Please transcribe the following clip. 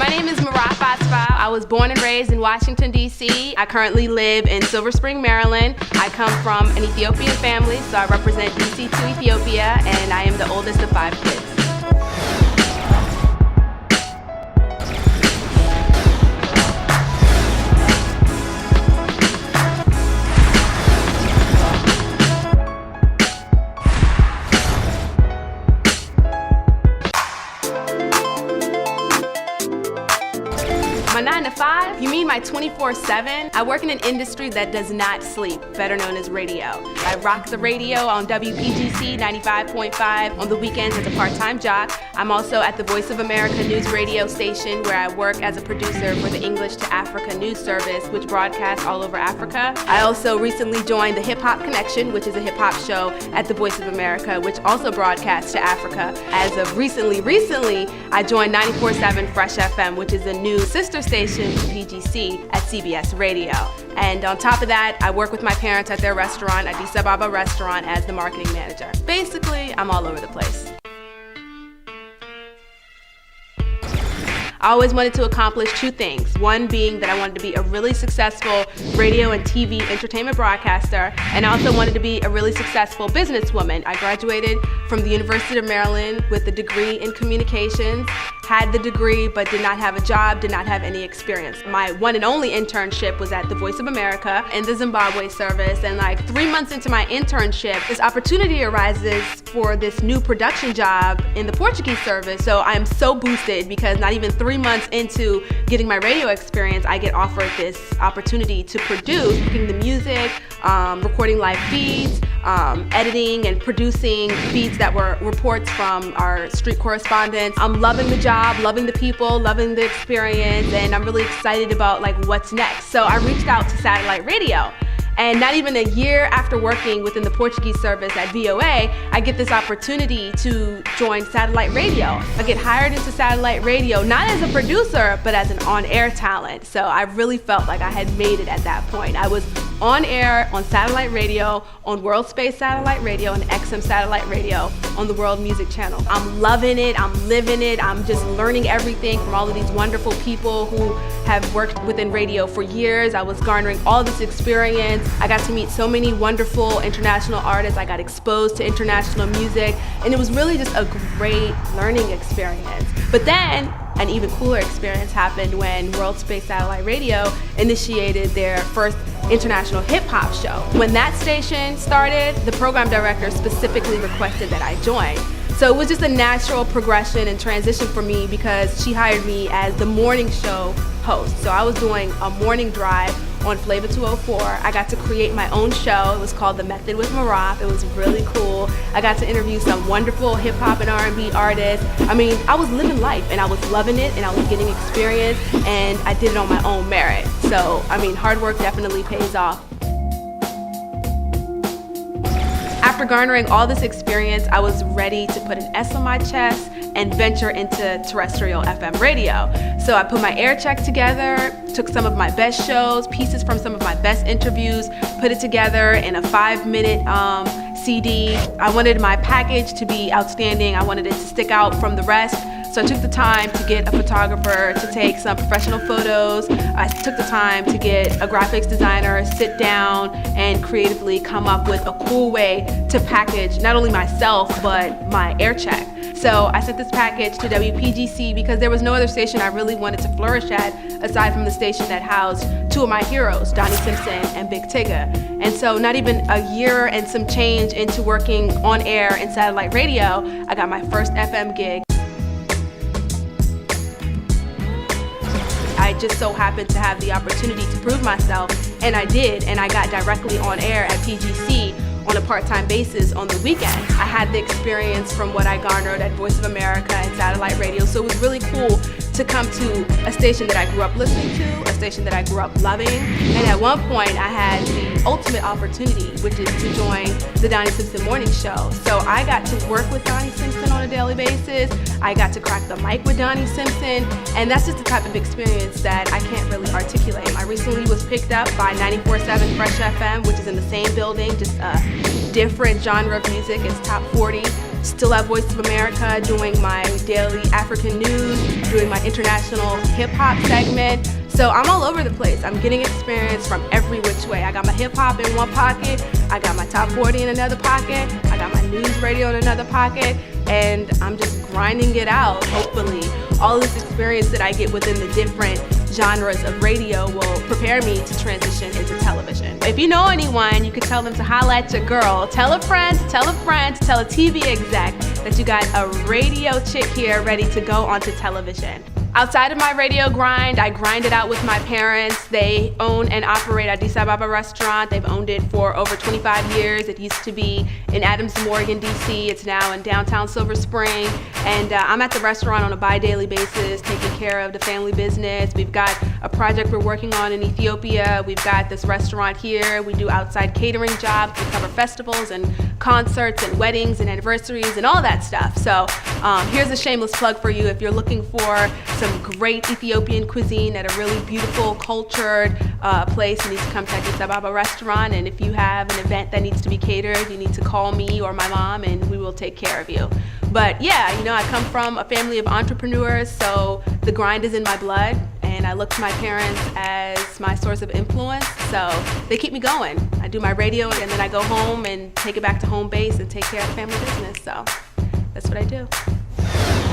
My name is Meraf Doc. I was born and raised in Washington, D.C. I currently live in Silver Spring, Maryland. I come from an Ethiopian family, so I represent DC to Ethiopia, and I am the oldest of 5 kids. My 9 to 5? You mean my 24/7? I work in an industry that does not sleep, better known as radio. I rock the radio on WPGC 95.5 on the weekends as a part-time jock. I'm also at the Voice of America news radio station where I work as a producer for the English to Africa news service, which broadcasts all over Africa. I also recently joined the Hip Hop Connection, which is a hip hop show at the Voice of America, which also broadcasts to Africa. As of recently, I joined 94.7 Fresh FM, which is a new sister station to PGC at CBS Radio. And on top of that, I work with my parents at their restaurant, ADDIS ABABA Restaurant, as the marketing manager. Basically, I'm all over the place. I always wanted to accomplish 2 things. One being that I wanted to be a really successful radio and TV entertainment broadcaster, and I also wanted to be a really successful businesswoman. I graduated from the University of Maryland with a degree in communications, had the degree but did not have a job, did not have any experience. My one and only internship was at the Voice of America in the Zimbabwe service, and like 3 months into my internship, this opportunity arises for this new production job in the Portuguese service. So I'm so boosted because not even 3 months into getting my radio experience, I get offered this opportunity to produce, picking the music, recording live feeds, editing and producing feeds that were reports from our street correspondents. I'm loving the job, loving the people, loving the experience, and I'm really excited about like what's next. So I reached out to satellite radio. And not even a year after working within the Portuguese service at VOA, I get this opportunity to join satellite radio. I get hired into satellite radio, not as a producer, but as an on-air talent. So I really felt like I had made it at that point. I was on air on satellite radio, on World Space Satellite Radio, and XM Satellite Radio on the World Music Channel. I'm loving it, I'm living it, I'm just learning everything from all of these wonderful people who have worked within radio for years. I was garnering all this experience. I got to meet so many wonderful international artists. I got exposed to international music, and it was really just a great learning experience. But then, an even cooler experience happened when World Space Satellite Radio initiated their first international hip-hop show. When that station started, the program director specifically requested that I join. So it was just a natural progression and transition for me because she hired me as the morning show host. So I was doing a morning drive on Flavor 204. I got to create my own show. It was called The Method with Meraf. It was really cool. I got to interview some wonderful hip hop and R&B artists. I mean, I was living life and I was loving it and I was getting experience and I did it on my own merit. So, I mean, hard work definitely pays off. After garnering all this experience, I was ready to put an S on my chest and venture into terrestrial FM radio. So I put my air check together, took some of my best shows, pieces from some of my best interviews, put it together in a 5-minute CD. I wanted my package to be outstanding. I wanted it to stick out from the rest. So I took the time to get a photographer to take some professional photos. I took the time to get a graphics designer, sit down and creatively come up with a cool way to package not only myself, but my air check. So I sent this package to WPGC because there was no other station I really wanted to flourish at aside from the station that housed 2 of my heroes, Donnie Simpson and Big Tigger. And so not even a year and some change into working on air in satellite radio, I got my first FM gig. I just so happened to have the opportunity to prove myself, and I did, and I got directly on air at PGC on a part-time basis on the weekend. I had the experience from what I garnered at Voice of America and satellite radio, so it was really cool to come to a station that I grew up listening to, a station that I grew up loving, and at one point I had the ultimate opportunity, which is to join the Donnie Simpson Morning Show. So I got to work with Donnie Simpson on a daily basis, I got to crack the mic with Donnie Simpson, and that's just the type of experience that I can't really articulate. I recently was picked up by 94.7 Fresh FM, which is in the same building, just a different genre of music. It's top 40 still at Voice of America doing my daily African news, doing my international hip-hop segment. So I'm all over the place. I'm getting experience from every which way. I got my hip-hop in one pocket, I got my top 40 in another pocket, I got my news radio in another pocket, and I'm just grinding it out. Hopefully, all this experience that I get within the different genres of radio will prepare me to transition into television. If you know anyone, you could tell them to holla at your girl. Tell a friend, tell a friend, tell a TV exec that you got a radio chick here ready to go onto television. Outside of my radio grind, I grind it out with my parents. They own and operate ADDIS ABABA Restaurant. They've owned it for over 25 years. It used to be in Adams Morgan, DC. It's now in downtown Silver Spring. And I'm at the restaurant on a bi-daily basis, taking care of the family business. We've got a project we're working on in Ethiopia. We've got this restaurant here. We do outside catering jobs. We cover festivals and concerts and weddings and anniversaries and all that stuff. So here's a shameless plug for you if you're looking for some great Ethiopian cuisine at a really beautiful, cultured place. You need to come to ADDIS ABABA Restaurant, and if you have an event that needs to be catered, you need to call me or my mom and we will take care of you. But yeah, you know, I come from a family of entrepreneurs, so the grind is in my blood, and I look to my parents as my source of influence, so they keep me going. I do my radio and then I go home and take it back to home base and take care of the family business, so that's what I do.